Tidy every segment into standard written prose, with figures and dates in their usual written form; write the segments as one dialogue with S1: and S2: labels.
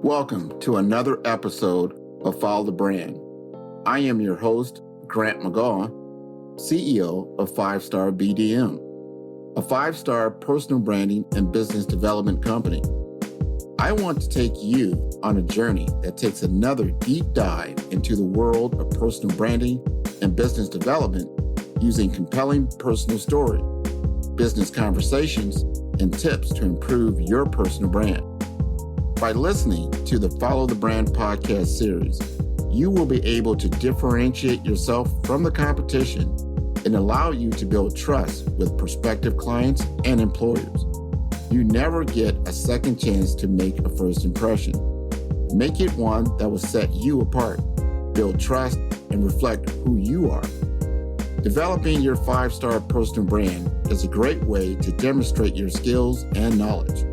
S1: Welcome to another episode of Follow the Brand. I am your host, Grant McGaw, CEO of 5-Star BDM, a 5-star personal branding and business development company. I want to take you on a journey that takes another deep dive into the world of personal branding and business development using compelling personal stories, business conversations, and tips to improve your personal brand. By listening to the Follow the Brand podcast series, you will be able to differentiate yourself from the competition and allow you to build trust with prospective clients and employers. You never get a second chance to make a first impression. Make it one that will set you apart, build trust, and reflect who you are. Developing your 5-star personal brand is a great way to demonstrate your skills and knowledge.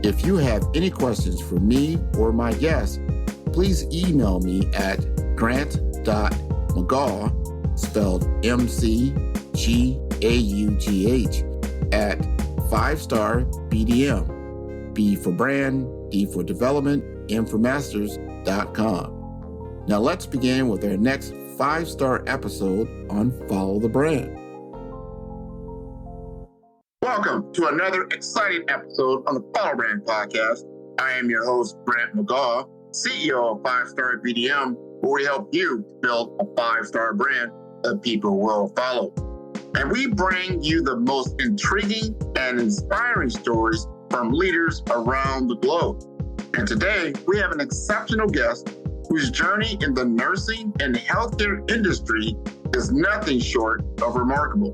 S1: If you have any questions for me or my guests, please email me at grant.mcgaugh, spelled M-C-G-A-U-G-H, at 5-star BDM, B for brand, D for development, M for masters.com. Now let's begin with our next 5-star episode on Follow the Brand. Welcome to another exciting episode on the Follow Brand podcast. I am your host, Grant McGaugh, CEO of 5-Star BDM, where we help you build a 5-star brand that people will follow. And we bring you the most intriguing and inspiring stories from leaders around the globe. And today, we have an exceptional guest whose journey in the nursing and healthcare industry is nothing short of remarkable.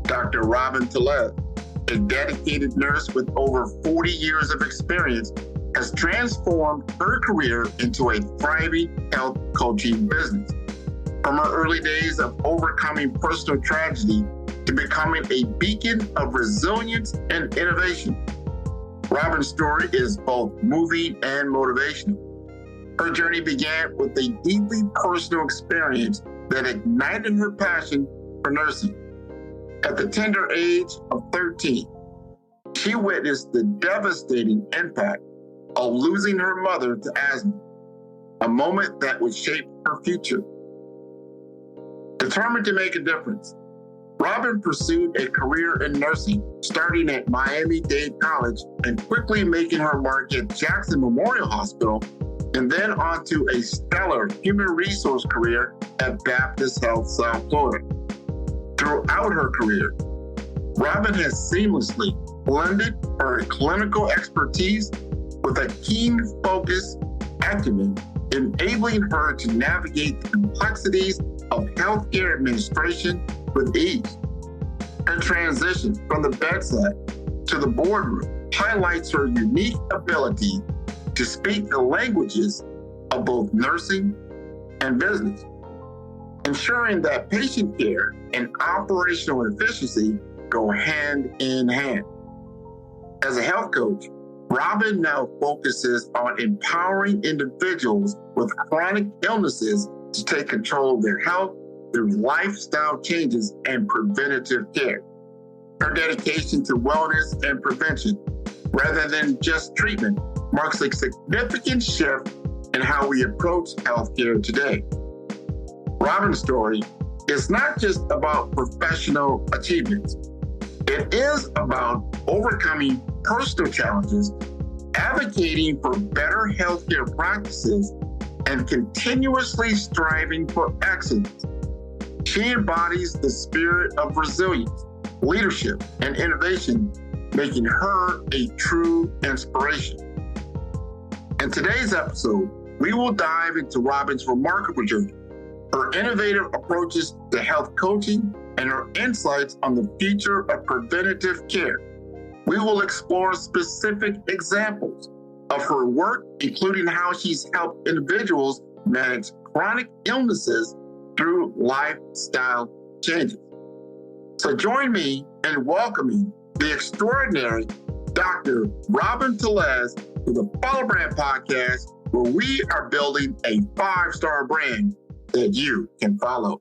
S1: Dr. Robin Tellez, a dedicated nurse with over 40 years of experience, has transformed her career into a thriving health coaching business. From her early days of overcoming personal tragedy to becoming a beacon of resilience and innovation, Robin's story is both moving and motivational. Her journey began with a deeply personal experience that ignited her passion for nursing. At the tender age of 13, she witnessed the devastating impact of losing her mother to asthma, a moment that would shape her future. Determined to make a difference, Robin pursued a career in nursing, starting at Miami-Dade College and quickly making her mark at Jackson Memorial Hospital, and then onto a stellar human resource career at Baptist Health South Florida. Throughout her career, Robin has seamlessly blended her clinical expertise with a keen focus acumen, enabling her to navigate the complexities of healthcare administration with ease. Her transition from the bedside to the boardroom highlights her unique ability to speak the languages of both nursing and business, ensuring that patient care and operational efficiency go hand in hand. As a health coach, Robin now focuses on empowering individuals with chronic illnesses to take control of their health through lifestyle changes and preventative care. Her dedication to wellness and prevention, rather than just treatment, marks a significant shift in how we approach healthcare today. Robin's story is not just about professional achievements. It is about overcoming personal challenges, advocating for better healthcare practices, and continuously striving for excellence. She embodies the spirit of resilience, leadership, and innovation, making her a true inspiration. In today's episode, we will dive into Robin's remarkable journey, her innovative approaches to health coaching, and her insights on the future of preventative care. We will explore specific examples of her work, including how she's helped individuals manage chronic illnesses through lifestyle changes. So join me in welcoming the extraordinary Dr. Robin Tellez to the Follow Brand podcast, where we are building a 5-star brand that you can follow.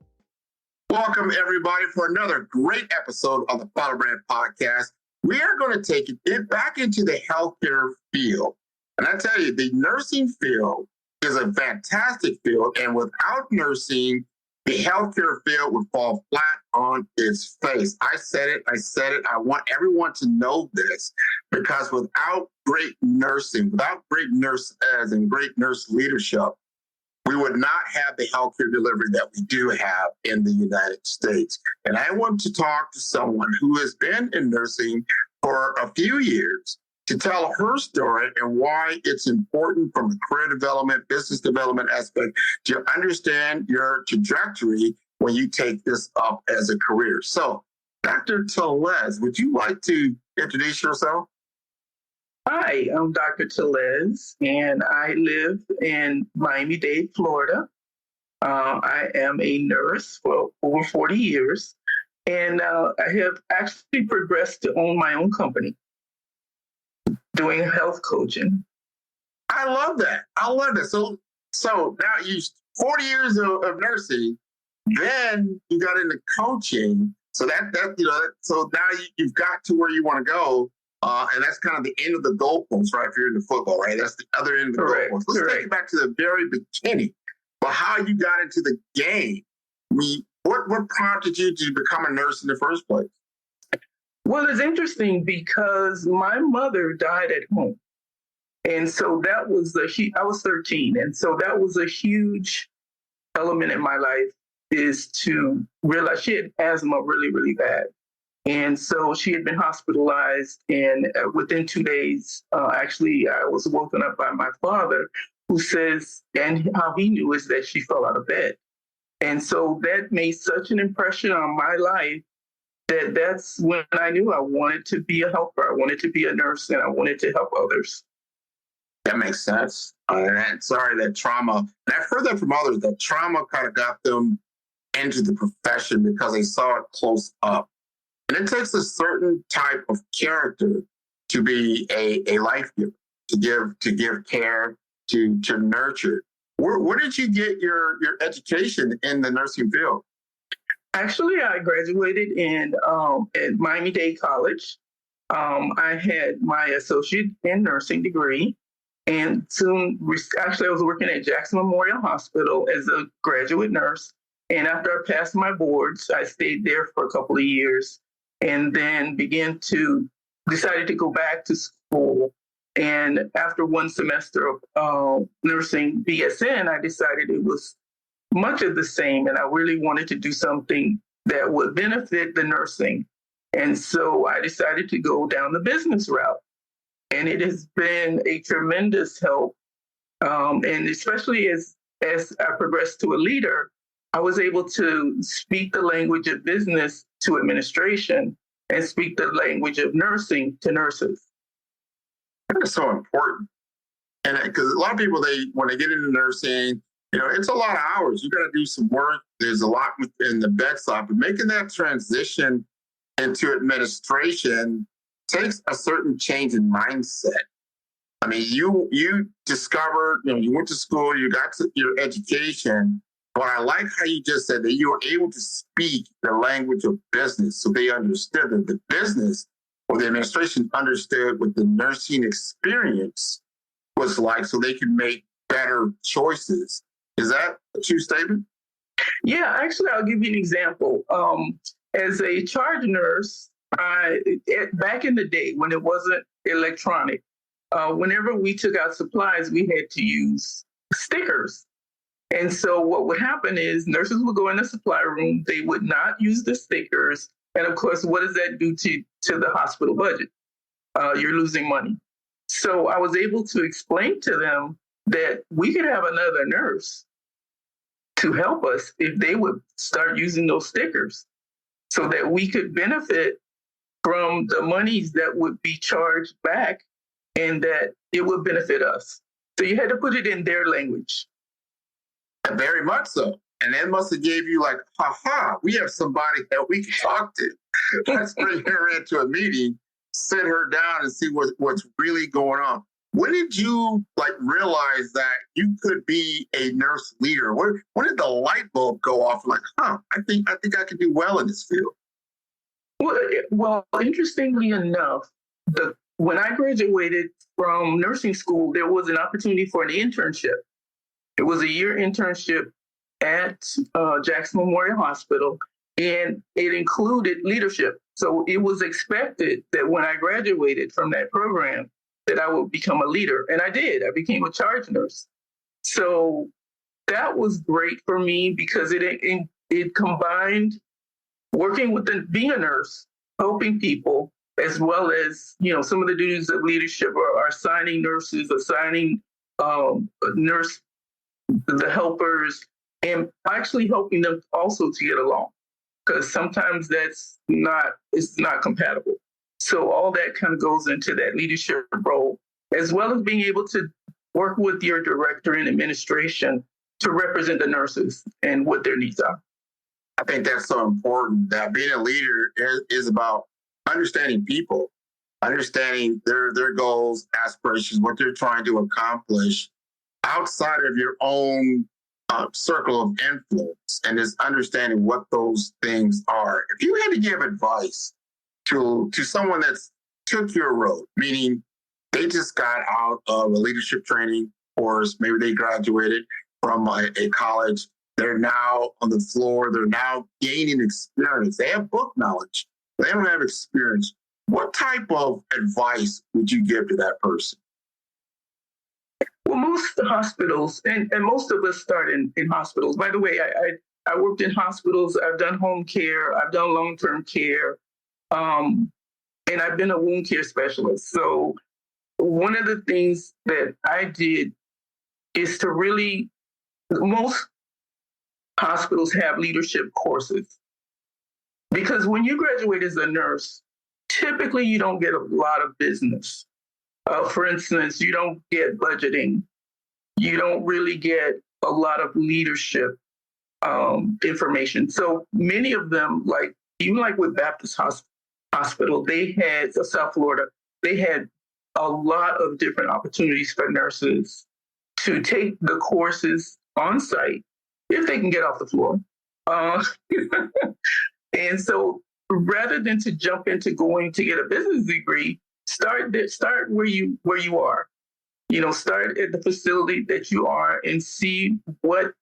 S1: Welcome, everybody, for another great episode of the Follow Brand podcast. We are going to take it back into the healthcare field And I tell you, the nursing field is a fantastic field. And without nursing, the healthcare field would fall flat on its face. I said it. I want everyone to know this because without great nursing, without great nurse as and great nurse leadership, we would not have the healthcare delivery that we do have in the United States. And I want to talk to someone who has been in nursing for a few years to tell her story and why it's important from a career development, business development aspect to understand your trajectory when you take this up as a career. So, Dr. Tellez, would you like to introduce yourself?
S2: Hi, I'm Dr. Tellez, and I live in Miami-Dade, Florida. I am a nurse for over 40 years, and I have actually progressed to own my own company doing health coaching.
S1: I love that. So now you 40 years of nursing, then you got into coaching. So so now you've got to where you want to go. And that's kind of the end of the goalpost, right? If you're into football, right? That's the other end of the goalpost. Let's take it back to the very beginning. But how you got into the game. What prompted you to become a nurse in the first place?
S2: Well, it's interesting because my mother died at home. And so that was I was 13. And so that was a huge element in my life is to realize she had asthma really, really bad. And so she had been hospitalized, and within 2 days, actually, I was woken up by my father, who says, and how he knew is that she fell out of bed. And so that made such an impression on my life that's when I knew I wanted to be a helper. I wanted to be a nurse, and I wanted to help others.
S1: That makes sense. And sorry, that trauma, and I've heard that from others, that trauma kind of got them into the profession because they saw it close up. And it takes a certain type of character to be a life giver, to give care, to nurture. Where did you get your education in the nursing field?
S2: Actually, I graduated at Miami-Dade College. I had my associate in nursing degree, and actually, I was working at Jackson Memorial Hospital as a graduate nurse. And after I passed my boards, I stayed there for a couple of years, and then decided to go back to school. And after one semester of nursing BSN, I decided it was much of the same, and I really wanted to do something that would benefit the nursing. And so I decided to go down the business route. And it has been a tremendous help. And especially as I progressed to a leader, I was able to speak the language of business to administration and speak the language of nursing to nurses.
S1: That's so important. And because a lot of people, when they get into nursing, it's a lot of hours. You got to do some work. There's a lot in the bedside, but making that transition into administration takes a certain change in mindset. I mean, you discovered, you went to school, you got your education, but I like how you just said that you were able to speak the language of business. So they understood that the business or the administration understood what the nursing experience was like so they could make better choices. Is that a true statement?
S2: Yeah, actually, I'll give you an example. As a charge nurse, back in the day when it wasn't electronic, whenever we took out supplies, we had to use stickers. And so what would happen is nurses would go in the supply room, they would not use the stickers. And of course, what does that do to the hospital budget? You're losing money. So I was able to explain to them that we could have another nurse to help us if they would start using those stickers so that we could benefit from the monies that would be charged back and that it would benefit us. So you had to put it in their language.
S1: Very much so. And that must have gave you like, we have somebody that we can talk to. Let's bring her into a meeting, sit her down and see what's really going on. When did you realize that you could be a nurse leader? When did the light bulb go off? I think I could do well in this field.
S2: Well, interestingly enough, the when I graduated from nursing school, there was an opportunity for an internship. It was a year internship at Jackson Memorial Hospital, and it included leadership. So it was expected that when I graduated from that program, that I would become a leader. And I did. I became a charge nurse. So that was great for me because it combined working with being a nurse, helping people, as well as some of the duties of leadership are assigning nurses, assigning nurse the helpers, and actually helping them also to get along, because sometimes it's not compatible. So all that kind of goes into that leadership role, as well as being able to work with your director and administration to represent the nurses and what their needs are.
S1: I think that's so important, that being a leader is about understanding people, understanding their goals, aspirations, what they're trying to accomplish outside of your own circle of influence, and just understanding what those things are. If you had to give advice to someone that's took your road, meaning they just got out of a leadership training course, maybe they graduated from a college, they're now on the floor, they're now gaining experience, they have book knowledge, they don't have experience. What type of advice would you give to that person?
S2: Well, most hospitals, and most of us start in hospitals. By the way, I worked in hospitals. I've done home care. I've done long-term care. And I've been a wound care specialist. So one of the things that I did is to really, most hospitals have leadership courses. Because when you graduate as a nurse, typically you don't get a lot of business. For instance, you don't get budgeting. You don't really get a lot of leadership information. So many of them, even with Baptist Hospital, they had South Florida, they had a lot of different opportunities for nurses to take the courses on site if they can get off the floor. And so rather than to jump into going to get a business degree, start where you are. Start at the facility that you are and see what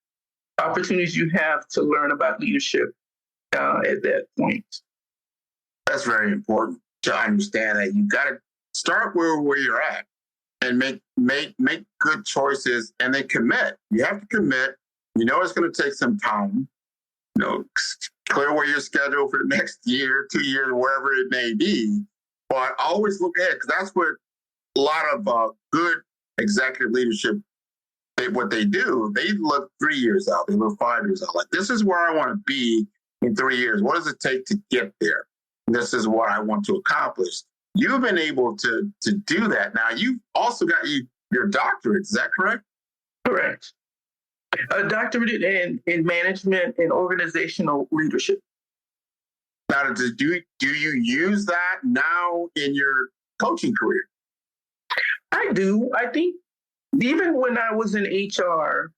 S2: opportunities you have to learn about leadership at that point.
S1: That's very important to understand, that you got to start where you're at and make good choices, and then commit. You have to commit. It's going to take some time. Clear away your schedule for the next year, 2 years, wherever it may be. But always look ahead, because that's what a lot of good executive leadership, what they do, they look 3 years out, they look 5 years out. Like, this is where I want to be in 3 years. What does it take to get there? And this is what I want to accomplish. You've been able to do that. Now, you've also got your doctorate. Is that correct?
S2: Correct. A doctorate in management and organizational leadership.
S1: Now, do you use that now in your coaching career?
S2: I do. I think even when I was in HR,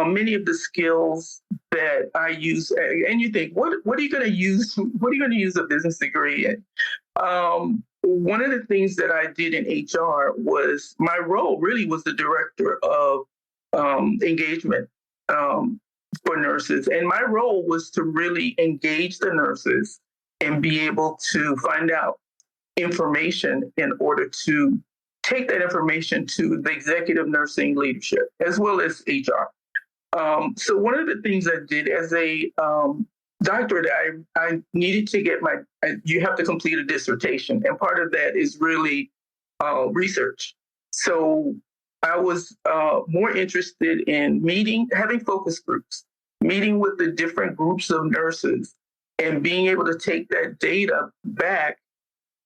S2: many of the skills that I use, and you think, what are you going to use? What are you going to use a business degree in? One of the things that I did in HR was, my role really was the director of engagement for nurses. And my role was to really engage the nurses and be able to find out information in order to take that information to the executive nursing leadership, as well as HR. So one of the things I did as a doctorate, I needed to get you have to complete a dissertation. And part of that is really research. So I was more interested in having focus groups, meeting with the different groups of nurses, and being able to take that data back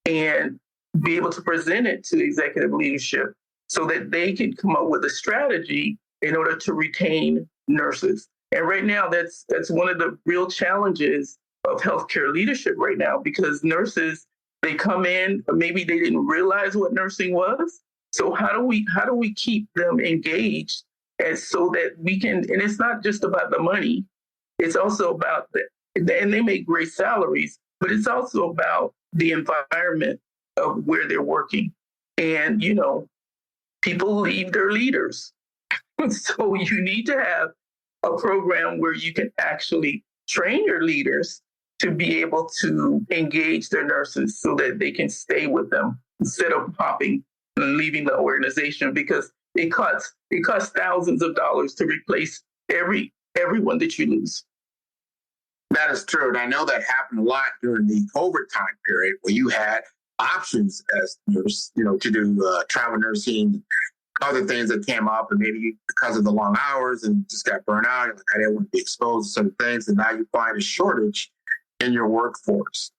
S2: and be able to present it to executive leadership so that they can come up with a strategy in order to retain nurses. And right now, that's one of the real challenges of healthcare leadership right now, because nurses, they come in, maybe they didn't realize what nursing was. So how do we keep them engaged, and so that we can, and it's not just about the money, it's also about and they make great salaries, but it's also about the environment of where they're working. And, people leave their leaders. So you need to have a program where you can actually train your leaders to be able to engage their nurses so that they can stay with them instead of popping and leaving the organization, because it costs thousands of dollars to replace everyone that you lose.
S1: That is true. And I know that happened a lot during the COVID time period where you had options as nurse, to do travel nursing, other things that came up, and maybe because of the long hours and just got burnt out, like I didn't want to be exposed to certain things, and now you find a shortage in your workforce.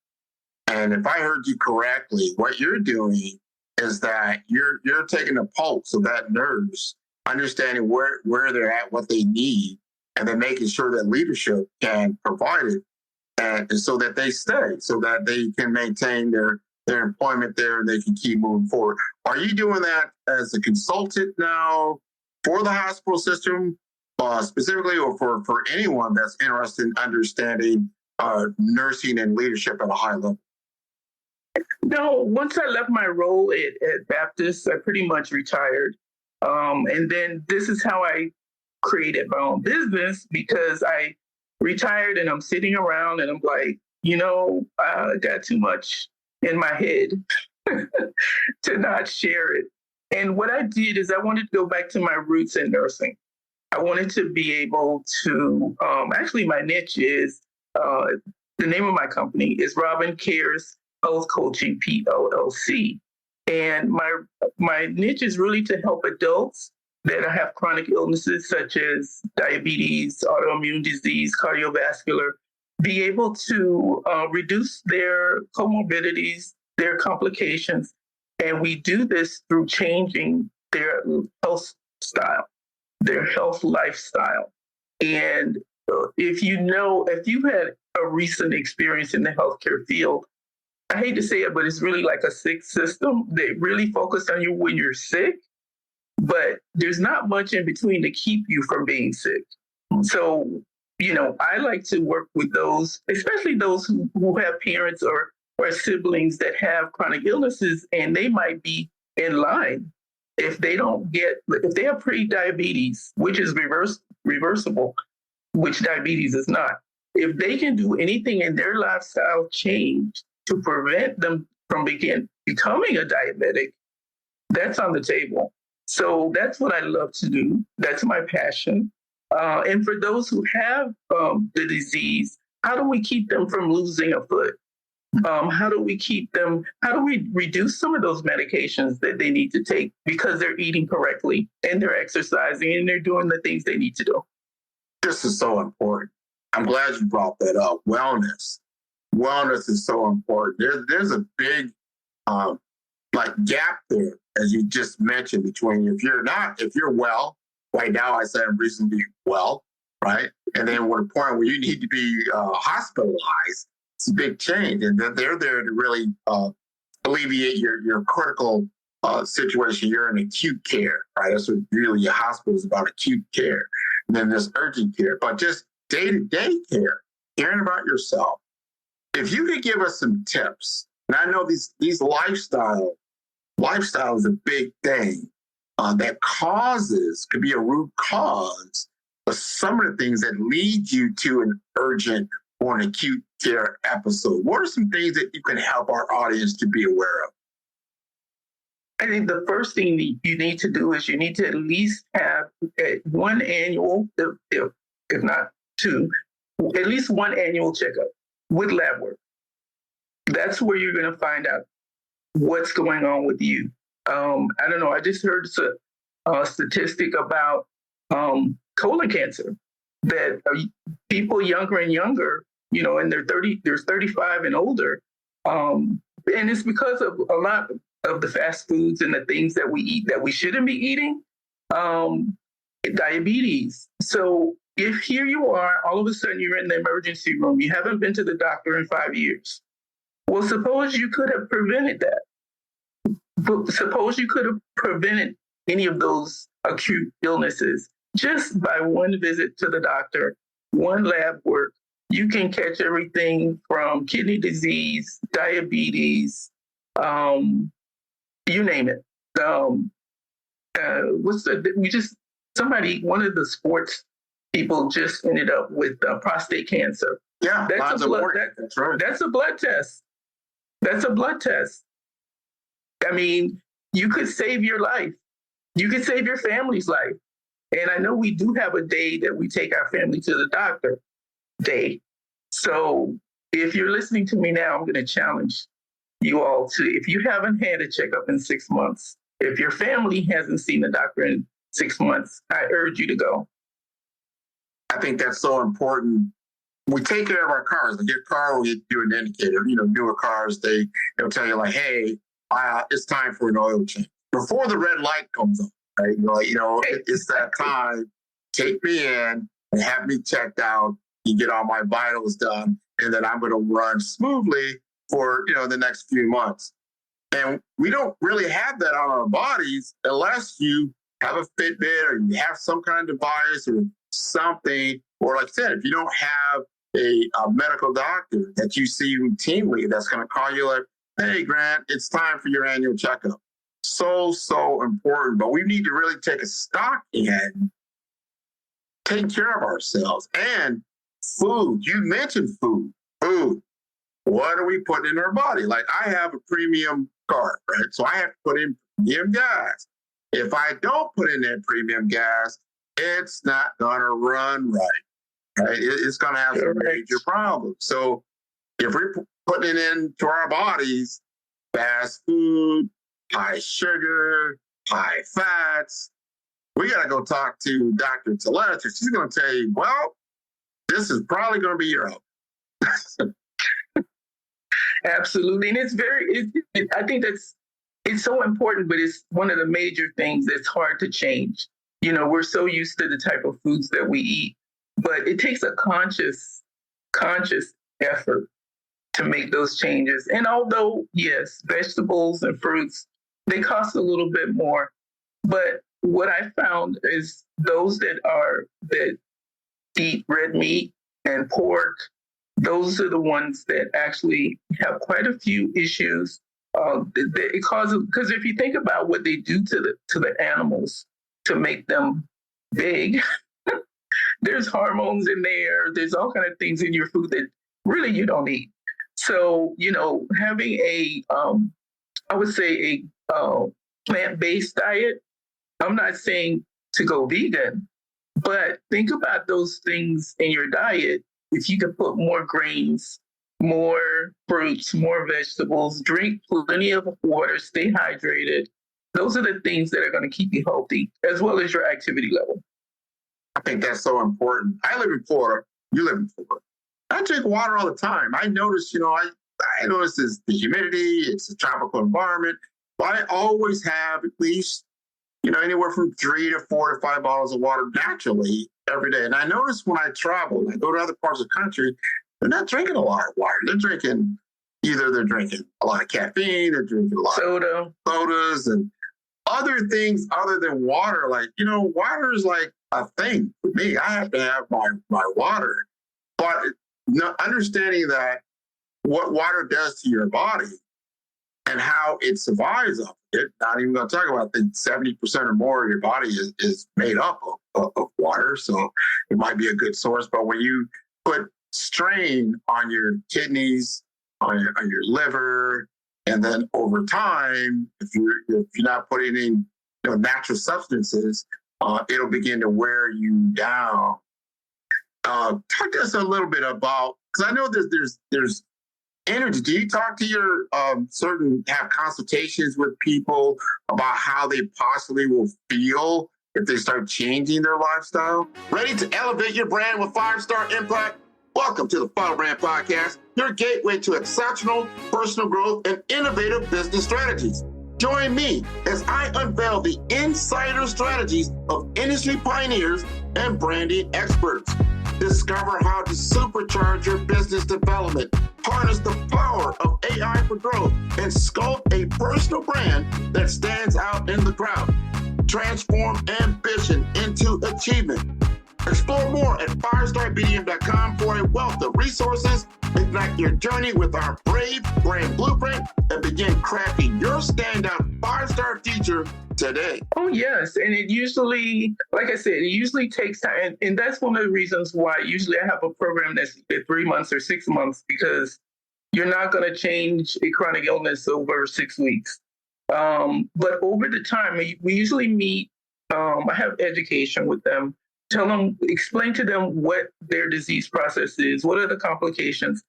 S1: And if I heard you correctly, what you're doing is that you're taking a pulse of that nurse, understanding where they're at, what they need, and then making sure that leadership can provide it, and so that they stay, so that they can maintain their employment there and they can keep moving forward. Are you doing that as a consultant now for the hospital system specifically, or for anyone that's interested in understanding nursing and leadership at a high level?
S2: No, once I left my role at Baptist, I pretty much retired. And then this is how I created my own business, because I retired and I'm sitting around and I'm like, I got too much in my head to not share it. And what I did is I wanted to go back to my roots in nursing. I wanted to be able to, actually, my niche is, the name of my company is Robin Cares Health Coaching PLLC. And my niche is really to help adults that have chronic illnesses such as diabetes, autoimmune disease, cardiovascular, be able to reduce their comorbidities, their complications. And we do this through changing their health style, their health lifestyle. And if you've had a recent experience in the healthcare field, I hate to say it, but it's really like a sick system. They really focus on you when you're sick, but there's not much in between to keep you from being sick. So, I like to work with those, especially those who have parents or siblings that have chronic illnesses, and they might be in line if they have pre-diabetes, which is reversible, which diabetes is not. If they can do anything in their lifestyle change to prevent them from becoming a diabetic, that's on the table. So that's what I love to do. That's my passion. And for those who have the disease, how do we keep them from losing a foot? How do we reduce some of those medications that they need to take because they're eating correctly and they're exercising and they're doing the things they need to do?
S1: This is so important. I'm glad you brought that up. Wellness is so important. There's a big gap there, as you just mentioned, between if you're well, right now I said I'm reasonably well, right? And then at a point where you need to be hospitalized, it's a big change. And then they're there to really alleviate your critical situation. You're in acute care, right? That's what really your hospital is about, acute care. And then there's urgent care, but just day-to-day care, caring about yourself. If you could give us some tips, and I know these lifestyle is a big thing that could be a root cause of some of the things that lead you to an urgent or an acute care episode. What are some things that you can help our audience to be aware of?
S2: I think the first thing that you need to do is you need to at least have one annual, if not two, at least one annual checkup with lab work. That's where you're going to find out what's going on with you. I don't know. I just heard a statistic about colon cancer, that people younger and younger, in their 35 and older, and it's because of a lot of the fast foods and the things that we eat that we shouldn't be eating, diabetes. So if here you are, all of a sudden you're in the emergency room, you haven't been to the doctor in 5 years. Well, suppose you could have prevented that. But suppose you could have prevented any of those acute illnesses just by one visit to the doctor, one lab work. You can catch everything from kidney disease, diabetes, you name it. one of the sports people just ended up with prostate cancer.
S1: Yeah,
S2: That's right. That's a blood test. That's a blood test. I mean, you could save your life. You could save your family's life. And I know we do have a day that we take our family to the doctor day. So if you're listening to me now, I'm going to challenge you all to, if you haven't had a checkup in 6 months, if your family hasn't seen a doctor in 6 months, I urge you to go.
S1: I think that's so important. We take care of our cars. Like your car will get you an indicator. Newer cars, they'll tell you like, hey, it's time for an oil change. Before the red light comes on, right? It's that time. Take me in and have me checked out. You get all my vitals done, and then I'm going to run smoothly for, the next few months. And we don't really have that on our bodies unless you have a Fitbit or you have some kind of device or something. Or like I said, if you don't have a medical doctor that you see routinely that's going to call you like, hey, Grant, it's time for your annual checkup. So important. But we need to really take a stock in taking care of ourselves. And food. You mentioned food. Food. What are we putting in our body? Like I have a premium car, right? So I have to put in premium gas. If I don't put in that premium gas, it's not going to run right? It's going to have some major problems. So if we're putting it into our bodies, fast food, high sugar, high fats, we got to go talk to Dr. Tellez. She's going to tell you, well, this is probably going to be your own.
S2: Absolutely. And I think it's so important, but it's one of the major things that's hard to change. We're so used to the type of foods that we eat, but it takes a conscious effort to make those changes. And although, yes, vegetables and fruits, they cost a little bit more. But what I found is those that eat red meat and pork, those are the ones that actually have quite a few issues. It causes, because if you think about what they do to the animals to make them big, there's hormones in there. There's all kind of things in your food that really you don't eat. So, having I would say a plant-based diet, I'm not saying to go vegan, but think about those things in your diet. If you could put more grains, more fruits, more vegetables, drink plenty of water, stay hydrated. Those are the things that are going to keep you healthy, as well as your activity level.
S1: I think that's so important. I live in Florida. You live in Florida. I drink water all the time. I notice, I notice the humidity. It's a tropical environment. But I always have at least, anywhere from 3 to 4 to 5 bottles of water naturally every day. And I notice when I travel, and I go to other parts of the country, they're not drinking a lot of water. They're drinking a lot of caffeine, they're drinking a lot of sodas and other things other than water. Like, water is like a thing for me. I have to have my water. But understanding that what water does to your body and how it survives off it, not even going to talk about, I think 70% or more of your body is made up of water. So it might be a good source. But when you put strain on your kidneys, on your liver, and then over time, if you're not putting in natural substances, it'll begin to wear you down. Talk to us a little bit about, because I know there's energy. Do you talk to your have consultations with people about how they possibly will feel if they start changing their lifestyle? Ready to elevate your brand with 5-star impact? Welcome to the Funnel Brand Podcast, your gateway to exceptional personal growth and innovative business strategies. Join me as I unveil the insider strategies of industry pioneers and branding experts. Discover how to supercharge your business development, harness the power of AI for growth, and sculpt a personal brand that stands out in the crowd. Transform ambition into achievement. Explore more at firestartbdm.com for a wealth of resources and reignite your journey with our Brave Brain Blueprint and begin crafting your standout 5-star teacher today.
S2: Oh, yes. And it usually, like I said, it usually takes time. And that's one of the reasons why usually I have a program that's 3 months or 6 months, because you're not going to change a chronic illness over 6 weeks. But over the time, we usually meet, I have education with them, explain to them what their disease process is, what are the complications.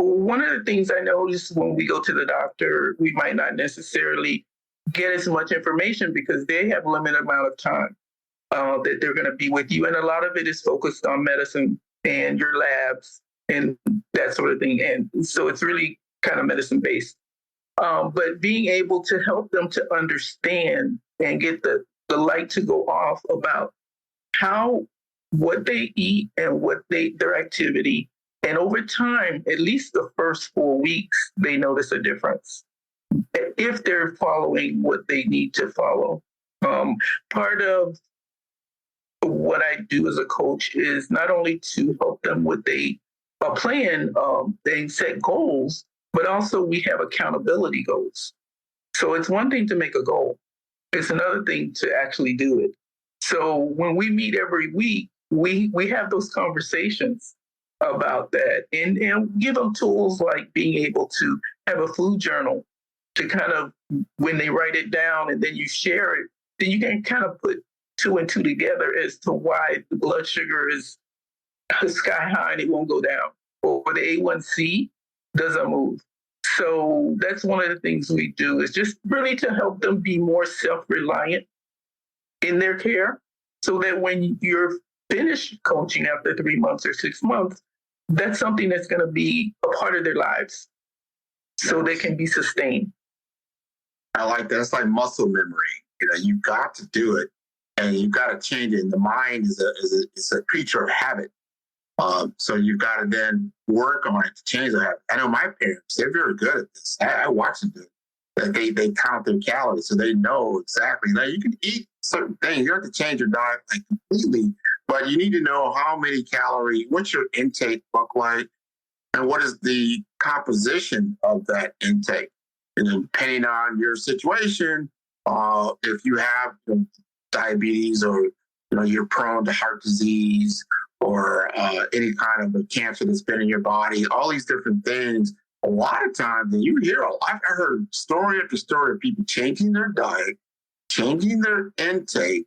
S2: One of the things I notice when we go to the doctor, we might not necessarily get as much information because they have a limited amount of time that they're going to be with you. And a lot of it is focused on medicine and your labs and that sort of thing. And so it's really kind of medicine based. But being able to help them to understand and get the light to go off about what they eat and their activity. And over time, at least the first 4 weeks, they notice a difference if they're following what they need to follow. Part of what I do as a coach is not only to help them with a plan, they set goals, but also we have accountability goals. So it's one thing to make a goal. It's another thing to actually do it. So when we meet every week, we have those conversations about that and give them tools like being able to have a food journal to kind of, when they write it down and then you share it, then you can kind of put 2 and 2 together as to why the blood sugar is sky high and it won't go down, or the A1C doesn't move. So that's one of the things we do, is just really to help them be more self-reliant in their care, so that when you're finished coaching after 3 months or 6 months, that's something that's going to be a part of their lives so they can be sustained.
S1: I like that. It's like muscle memory. You've got to do it and you've got to change it. And the mind is a creature of habit. So you've got to then work on it to change the habit. I know my parents, they're very good at this. I watch them do it. They count their calories, so they know exactly. Now, you can eat certain things. You have to change your diet completely, but you need to know how many calories, what's your intake look like, and what is the composition of that intake. And then depending on your situation, if you have diabetes or you're prone to heart disease or any kind of a cancer that's been in your body, all these different things. A lot of times, and you hear I've heard story after story of people changing their diet, changing their intake,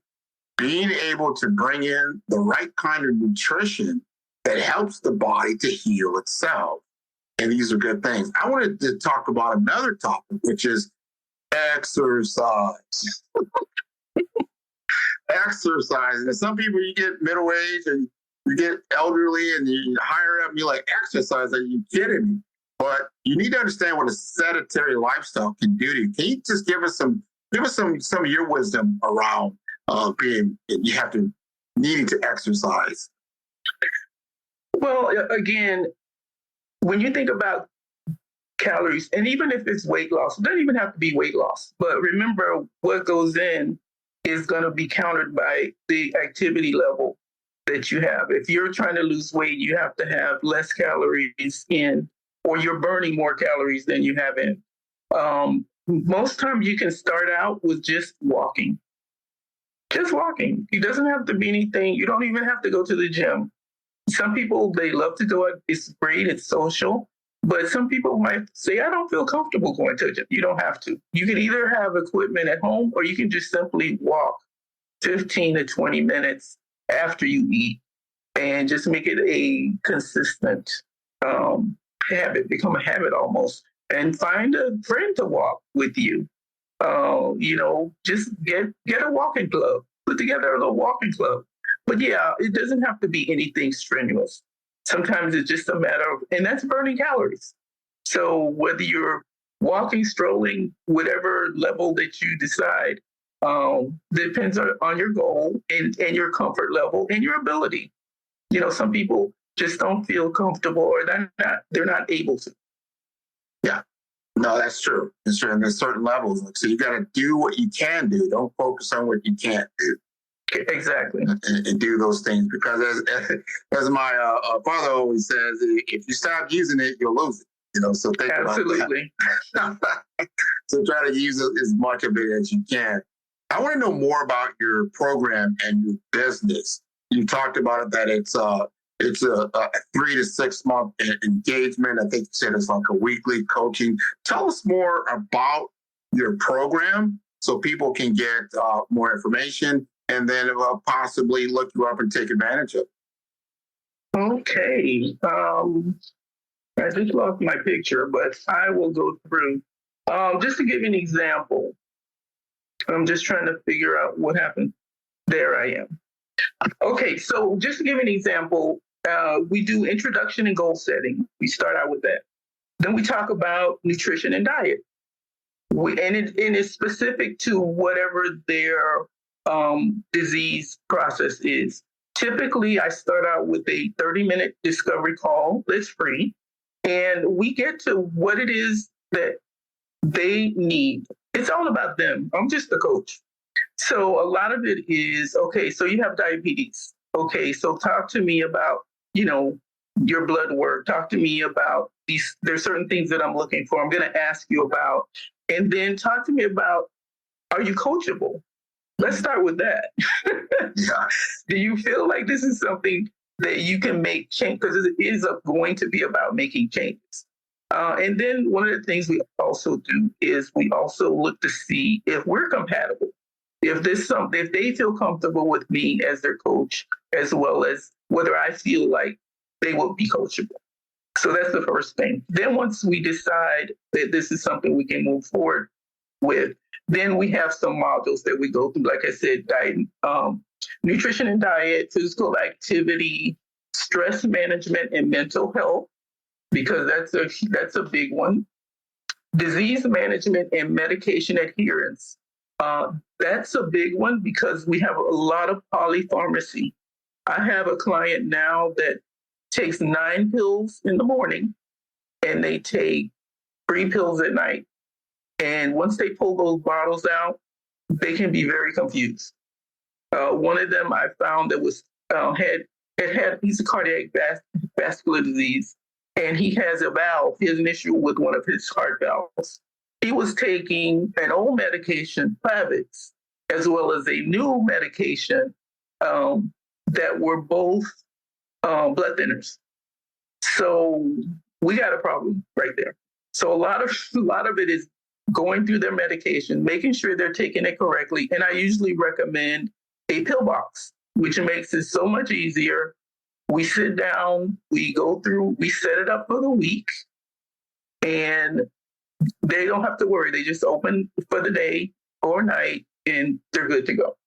S1: being able to bring in the right kind of nutrition that helps the body to heal itself. And these are good things. I wanted to talk about another topic, which is exercise. Exercise. And some people, you get middle age and you get elderly and you hire up and you're like, exercise? Are you kidding me? But you need to understand what a sedentary lifestyle can do to you. Can you just give us some of your wisdom around needing to exercise?
S2: Well, again, when you think about calories, and even if it's weight loss, it doesn't even have to be weight loss. But remember, what goes in is going to be countered by the activity level that you have. If you're trying to lose weight, you have to have less calories in, or you're burning more calories than you have in. Most times you can start out with just walking. Just walking. It doesn't have to be anything. You don't even have to go to the gym. Some people, they love to go. It's great. It's social. But some people might say, I don't feel comfortable going to the gym. You don't have to. You can either have equipment at home or you can just simply walk 15 to 20 minutes after you eat and just make it a consistent habit, become a habit almost, and find a friend to walk with you. Just get a walking club, put together a little walking club. But yeah, it doesn't have to be anything strenuous. Sometimes it's just a matter of, and that's burning calories. So whether you're walking, strolling, whatever level that you decide, depends on your goal and your comfort level and your ability. Some people just don't feel comfortable, or they're not able to.
S1: Yeah, no, that's true. It's true. And there's certain levels. So you got to do what you can do. Don't focus on what you can't do.
S2: Exactly.
S1: and do those things. Because as my father always says, if you stop using it, you'll lose it. So think
S2: Absolutely.
S1: about that. So try to use as much of it as you can. I want to know more about your program and your business. You talked about it that it's a 3 to 6 month engagement. I think you said it's like a weekly coaching. Tell us more about your program so people can get more information and then possibly look you up and take advantage of it.
S2: Okay. I just lost my picture, but I will go through. Just to give you an example, I'm just trying to figure out what happened. There I am. Okay, so just to give you an example, we do introduction and goal setting. We start out with that. Then we talk about nutrition and diet. And it's specific to whatever their disease process is. Typically, I start out with a 30-minute discovery call that's free, and we get to what it is that they need. It's all about them. I'm just the coach. So a lot of it is, okay, so you have diabetes. Okay, so talk to me about, your blood work. Talk to me about these. There's certain things that I'm looking for. I'm going to ask you about. And then talk to me about, are you coachable? Let's start with that. Do you feel like this is something that you can make change? Because it is going to be about making changes. And then one of the things we also do is we also look to see if we're compatible. If they feel comfortable with me as their coach, as well as whether I feel like they will be coachable. So that's the first thing. Then once we decide that this is something we can move forward with, then we have some modules that we go through. Like I said, diet, nutrition and diet, physical activity, stress management, and mental health, because that's a big one. Disease management and medication adherence. That's a big one because we have a lot of polypharmacy. I have a client now that takes 9 pills in the morning and they take 3 pills at night. And once they pull those bottles out, they can be very confused. One of them I found that was he's a cardiac vascular disease, and he has a valve. He has an issue with one of his heart valves. He was taking an old medication, Plavix, as well as a new medication that were both blood thinners. So we got a problem right there. So a lot of it is going through their medication, making sure they're taking it correctly. And I usually recommend a pill box, which makes it so much easier. We sit down, we go through, we set it up for the week, and they don't have to worry. They just open for the day or night, and they're good to go.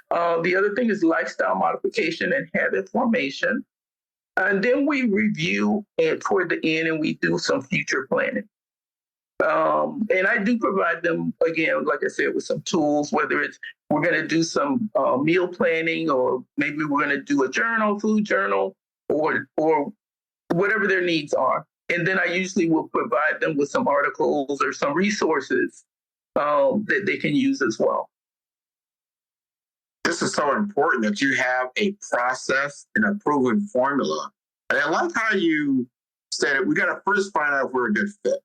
S2: The other thing is lifestyle modification and habit formation. And then we review it toward the end, and we do some future planning. And I do provide them, again, like I said, with some tools, whether it's we're going to do some meal planning, or maybe we're going to do a journal, food journal, or whatever their needs are. And then I usually will provide them with some articles or some resources that they can use as well.
S1: This is so important that you have a process and a proven formula. And I like how you said we got to first find out if we're a good fit,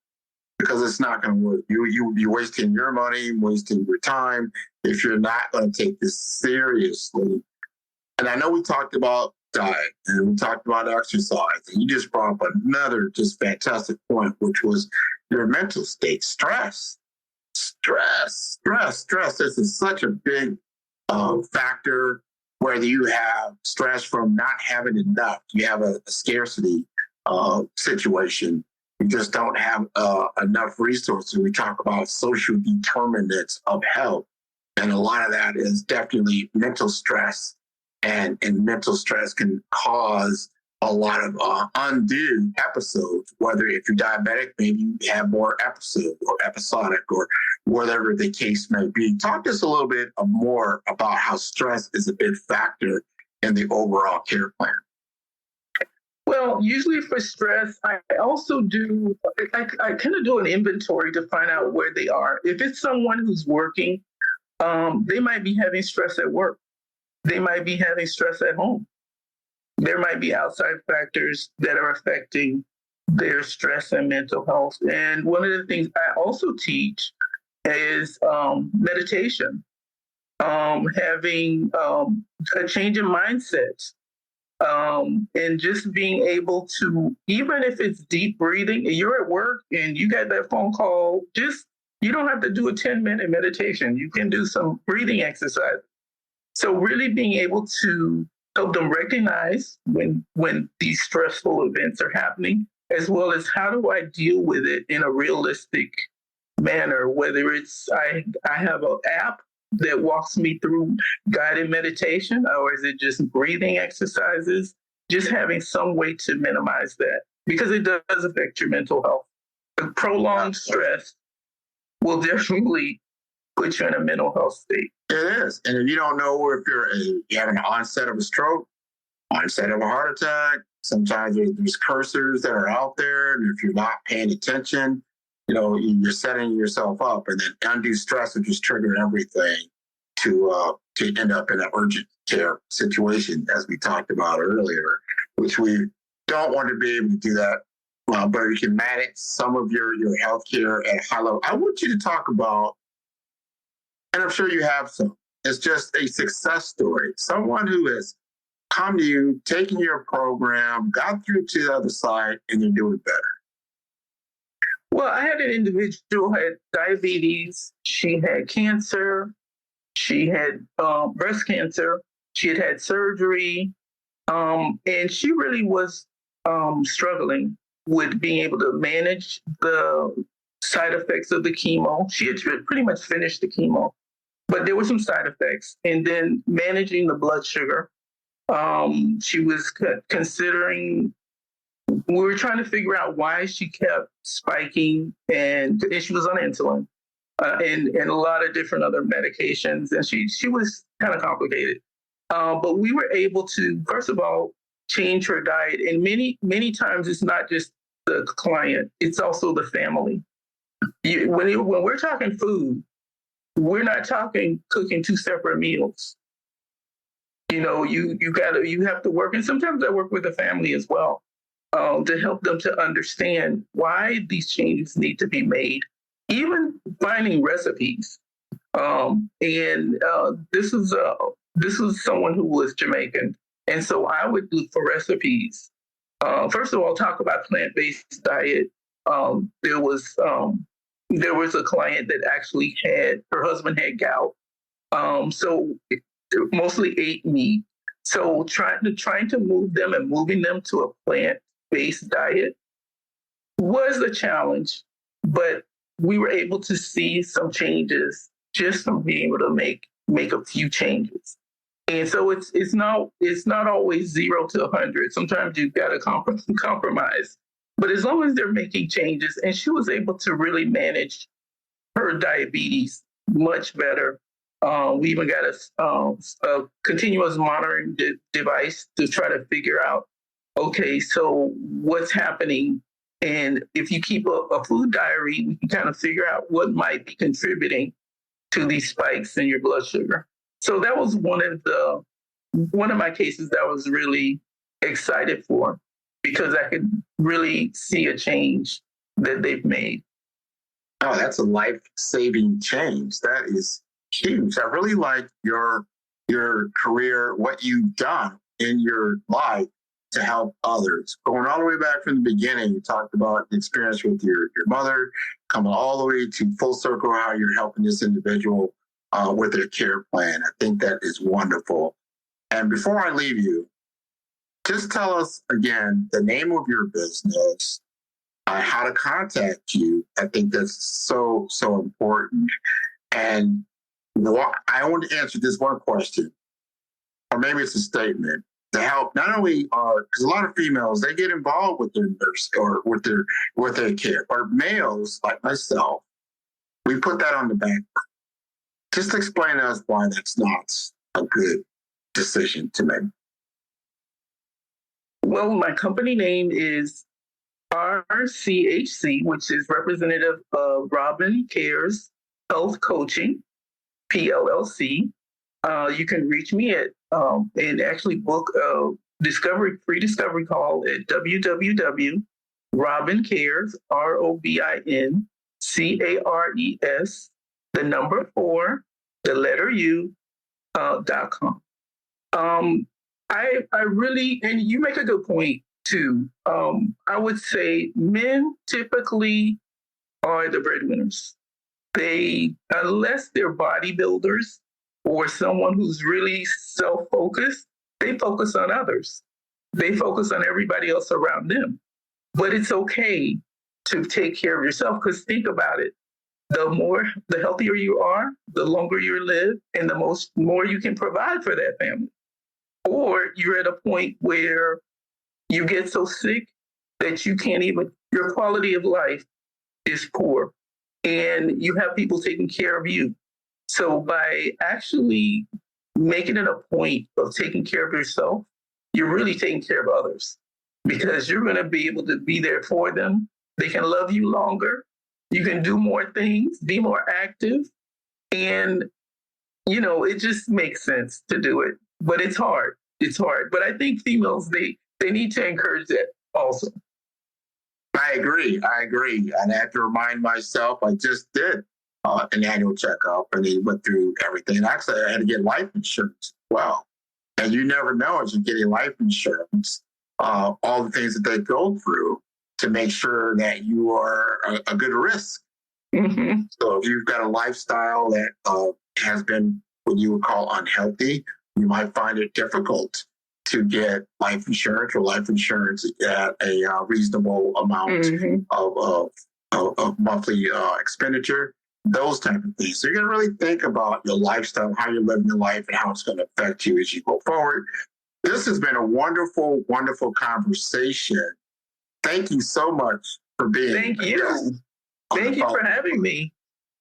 S1: because it's not going to work. You'll be wasting your money, wasting your time if you're not going to take this seriously. And I know we talked about diet and we talked about exercise, and you just brought up another just fantastic point, which was your mental state. Stress. This is such a big factor, whether you have stress from not having enough, you have a scarcity situation, you just don't have enough resources. We talk about social determinants of health, and a lot of that is definitely mental stress, and mental stress can cause a lot of undue episodes, whether if you're diabetic, maybe you have more episodes or episodic or whatever the case may be. Talk to us a little bit more about how stress is a big factor in the overall care plan.
S2: Well, usually for stress, I also do, I kind of do an inventory to find out where they are. If it's someone who's working, they might be having stress at work. they might be having stress at home. There might be outside factors that are affecting their stress and mental health. And one of the things I also teach is meditation, having a change in mindset, and just being able to, even if it's deep breathing, and you're at work and you got that phone call, just you don't have to do a 10-minute meditation. You can do some breathing exercise. So really being able to help them recognize when these stressful events are happening, as well as how do I deal with it in a realistic manner, whether it's I have an app that walks me through guided meditation, or is it just breathing exercises? Just having some way to minimize that, because it does affect your mental health. The prolonged stress will definitely put you in a mental health state.
S1: It is. And if you don't know if you have an onset of a stroke, onset of a heart attack, sometimes there's cursors that are out there. And if you're not paying attention, you're setting yourself up, and then undue stress will just trigger everything to end up in an urgent care situation, as we talked about earlier, which we don't want to be able to do that. But you can manage some of your healthcare at a high level. I want you to talk about, and I'm sure you have some, it's just a success story. Someone who has come to you, taken your program, got through to the other side, and they're doing better.
S2: Well, I had an individual who had diabetes. She had cancer. She had breast cancer. She had had surgery. And she really was struggling with being able to manage the side effects of the chemo. She had pretty much finished the chemo, but there were some side effects. And then managing the blood sugar. She was considering, we were trying to figure out why she kept spiking, and she was on insulin and a lot of different other medications. And she was kind of complicated. But we were able to, first of all, change her diet. And many times it's not just the client, it's also the family. When we're talking food, we're not talking cooking 2 separate meals. You have to work, and sometimes I work with the family as well, to help them to understand why these changes need to be made, even finding recipes. This was someone who was Jamaican, and so I would look for recipes. First of all, talk about plant-based diet. There was a client that actually her husband had gout, so mostly ate meat. So trying to moving them to a plant-based diet was a challenge, but we were able to see some changes just from being able to make a few changes. And so it's not always 0 to 100. Sometimes you've got to compromise. But as long as they're making changes, and she was able to really manage her diabetes much better. We even got a continuous monitoring device to try to figure out, okay, so what's happening? And if you keep a food diary, we can kind of figure out what might be contributing to these spikes in your blood sugar. So that was one of my cases that I was really excited for, because I could really see a change that they've made.
S1: Oh, that's a life-saving change. That is huge. I really like your career, what you've done in your life to help others. Going all the way back from the beginning, you talked about the experience with your mother, coming all the way to full circle, how you're helping this individual with their care plan. I think that is wonderful. And before I leave you, just tell us again the name of your business, how to contact you. I think that's so important. And I want to answer this one question, or maybe it's a statement, to help not only because a lot of females, they get involved with their nurse or with their care, or males like myself, we put that on the back. Just explain to us why that's not a good decision to make.
S2: Well, my company name is RCHC, which is representative of Robin Cares Health Coaching, PLLC. You can reach me at and actually book a free discovery call at www.robincares, ROBINCARES, the number 4, the letter U, .com. I really, and you make a good point too. I would say men typically are the breadwinners. They, unless they're bodybuilders or someone who's really self-focused, they focus on others. They focus on everybody else around them. But it's okay to take care of yourself, because think about it. The healthier you are, the longer you live, and the more you can provide for that family. Or you're at a point where you get so sick that you can't even, your quality of life is poor, and you have people taking care of you. So by actually making it a point of taking care of yourself, you're really taking care of others, because you're going to be able to be there for them. They can love you longer. You can do more things, be more active. And, it just makes sense to do it. But it's hard. It's hard. But I think females, they need to encourage that also.
S1: I agree. And I have to remind myself, I just did an annual checkup, and he went through everything. Actually, I had to get life insurance as well. And you never know, as you're getting life insurance, all the things that they go through to make sure that you are a good risk.
S2: Mm-hmm.
S1: So if you've got a lifestyle that has been what you would call unhealthy, you might find it difficult to get life insurance at a reasonable amount of monthly expenditure, those type of things. So you're going to really think about your lifestyle, how you're living your life, and how it's going to affect you as you go forward. This has been a wonderful, wonderful conversation. Thank you so much for being
S2: Thank you. Thank you for having me.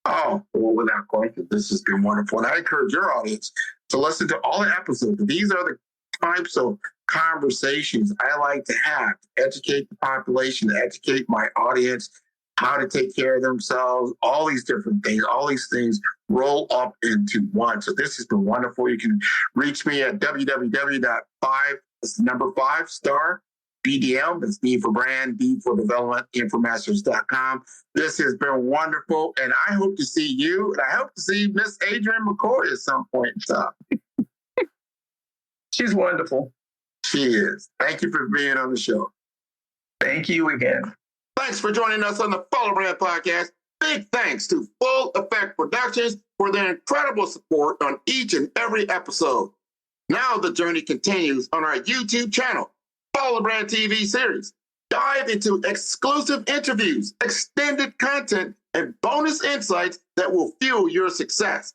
S1: Oh, well, without question, this has been wonderful. And I encourage your audience to listen to all the episodes. These are the types of conversations I like to have to educate the population, to educate my audience, how to take care of themselves, all these different things. All these things roll up into one. So this has been wonderful. You can reach me at www.5star BDM, that's B for brand, D for development, infomasters.com. This has been wonderful, and I hope to see you, and I hope to see Miss Adrienne McCoy at some point in time.
S2: She's wonderful.
S1: She is. Thank you for being on the show.
S2: Thank you again.
S1: Thanks for joining us on the Follow Brand Podcast. Big thanks to Full Effect Productions for their incredible support on each and every episode. Now the journey continues on our YouTube channel, Follow Brand TV series. Dive into exclusive interviews, extended content, and bonus insights that will fuel your success.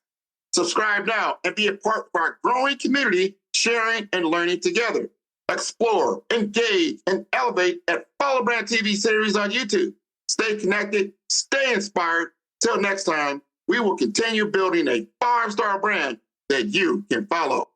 S1: Subscribe now and be a part of our growing community, sharing and learning together. Explore, engage, and elevate at Follow Brand TV series on YouTube. Stay connected, stay inspired. Till next time, we will continue building a 5-star brand that you can follow.